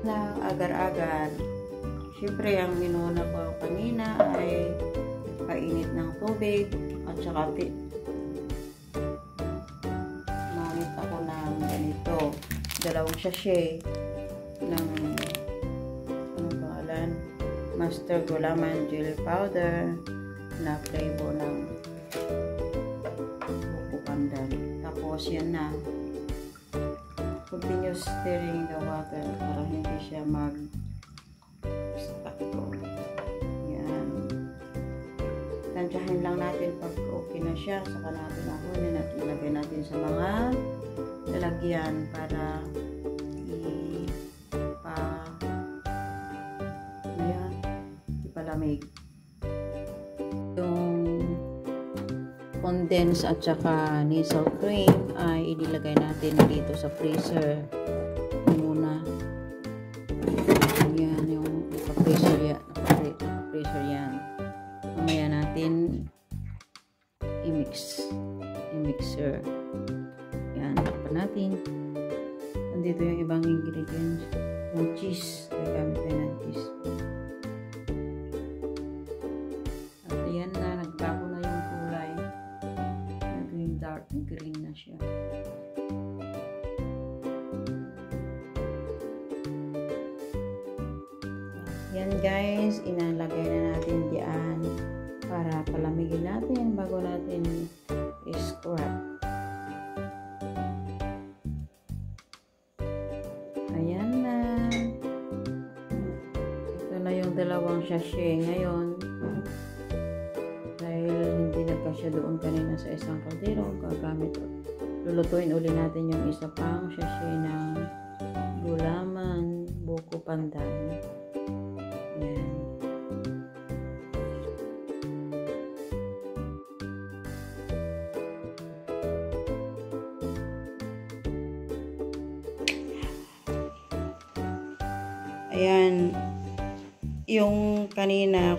na agar-agar. Siyempre, ang inuna ko kanina ay painit ng tubig at saka namit ako ng ganito. 2 sachet ng Master Gulaman Jelly Powder na flavor ng buko pandan. Tapos yan na. Continue stirring the water para hindi siya mag-stuck to. Yan. Tansyahin lang natin pag okay na siya. Saka natin ahonin at ilagay natin sa mga lalagyan para ipalamig. Yung condense at saka nasal cream ay inilagay natin dito sa freezer muna. Yan yung freezer yan. Freezer yan. Mamaya natin i-mixer. Yan, takpan natin. Nandito yung ibang ingredients. Yung cheese. Gagamit tayo ng cheese. At ayan na, nagbago na yung kulay. Naging dark green na siya. Yan guys, inalagay na natin diyan para palamigin natin bago natin i-scrub. Ayan na. Ito na yung 2 sachet ngayon. Dahil hindi nagkasya doon kanina sa isang kaldero, gagamit. Lulutuin uli natin yung isa pang sachet ng gulaman buko pandan. Ayan. Ayan, yung kanina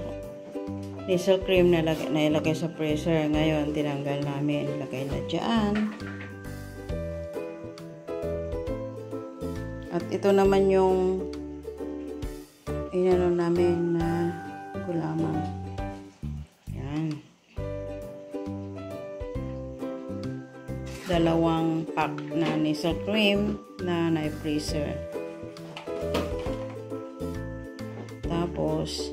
nasal cream na ilagay sa freezer, ngayon tinanggal namin, ilagay na dyan. At ito naman yung inano namin na gulaman. Ayan. 2 pack na nasal cream na na-freezer. Tapos,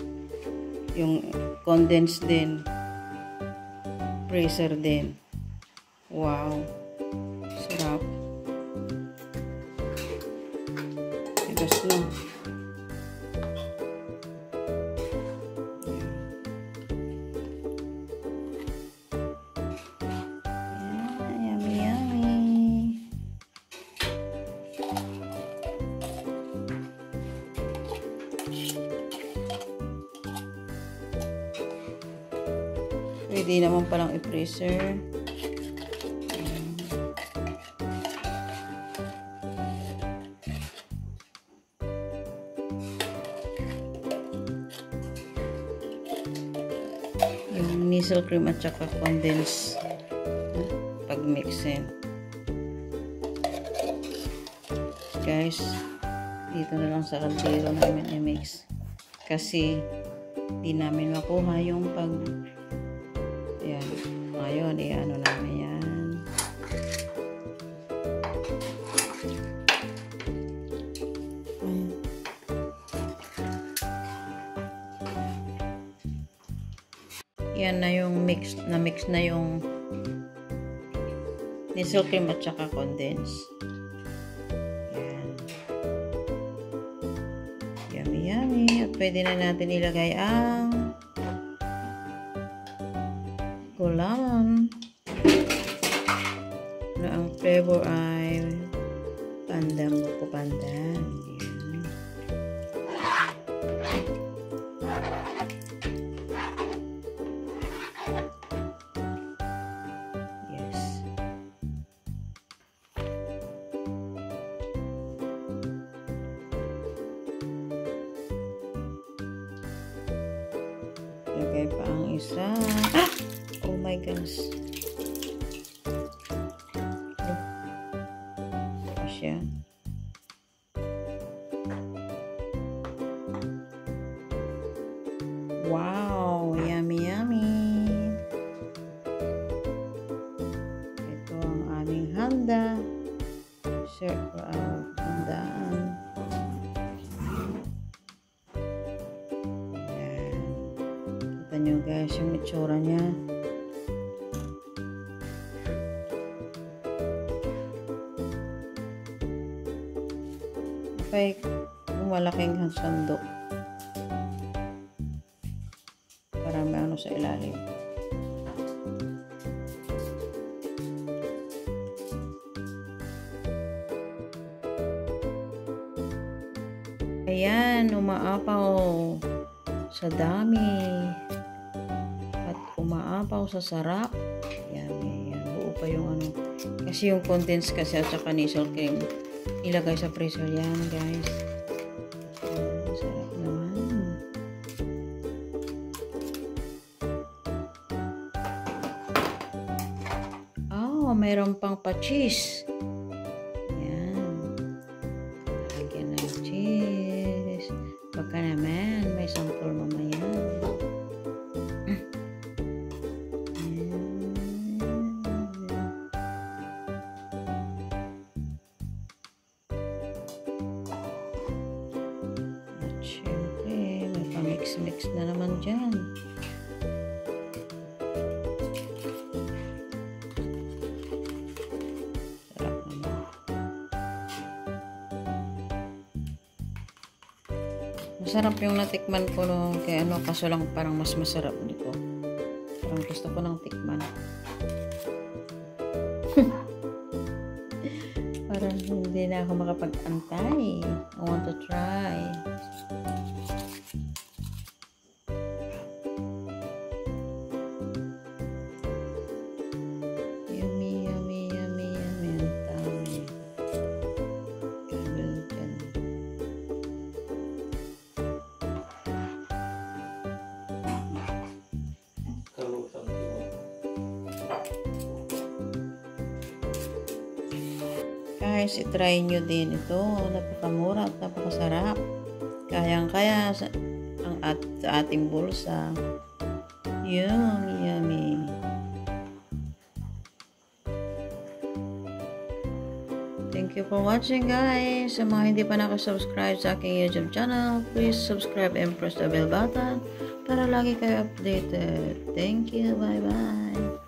yung condensed din. Freezer din. Wow. Sarap. Tigas na. Yummy, yummy. Pwede naman palang i-freezer. Yung nasal cream at saka condense pag-mixin. Guys, dito na lang sa kaldero namin i-mix. Kasi di namin makuha yung ayan. Ngayon, i-ano namin yan. Ayan. Yan na yung mix na yung nasal cream at saka condense. Yan. Yummy, yummy. At pwede na natin ilagay ang gulaman na ang flavor ay pandan, buko pandan. Yes. Lagay pa ang isa. Oh my gosh. Siya. merienda. Dessert for our handaan. Ayan. Kita nyo guys yung itsura niya. Okay, malaking sandok. Para may ano sa ilalim. Ayan, umaapaw sa dami at umaapaw sa sarap. Ayan, ayan, buo pa yung ano. Kasi yung contents kasi at saka nisal cream ilagay sa freezer yan guys. Ayan, sarap naman. Oh, mayroon pang pa-cheese. Baka naman, may sample mamaya. At syempre, may pamix-mix na naman dyan. Masarap yung natikman ko no, kaya ano, kaso lang parang mas masarap dito. Parang gusto ko ng tikman. Parang hindi na ako makapag-antay. I want to try. Yummy, yummy, yummy, yummy. Ang dami. Kamil dyan. Guys, itry nyo din ito. Napakamura at napakasarap. Kayang-kaya sa ating bulsa. Yummy, yummy. Thank you for watching guys. Sa mga hindi pa nakasubscribe sa aking YouTube channel, please subscribe and press the bell button para lagi kayo updated. Thank you. Bye-bye.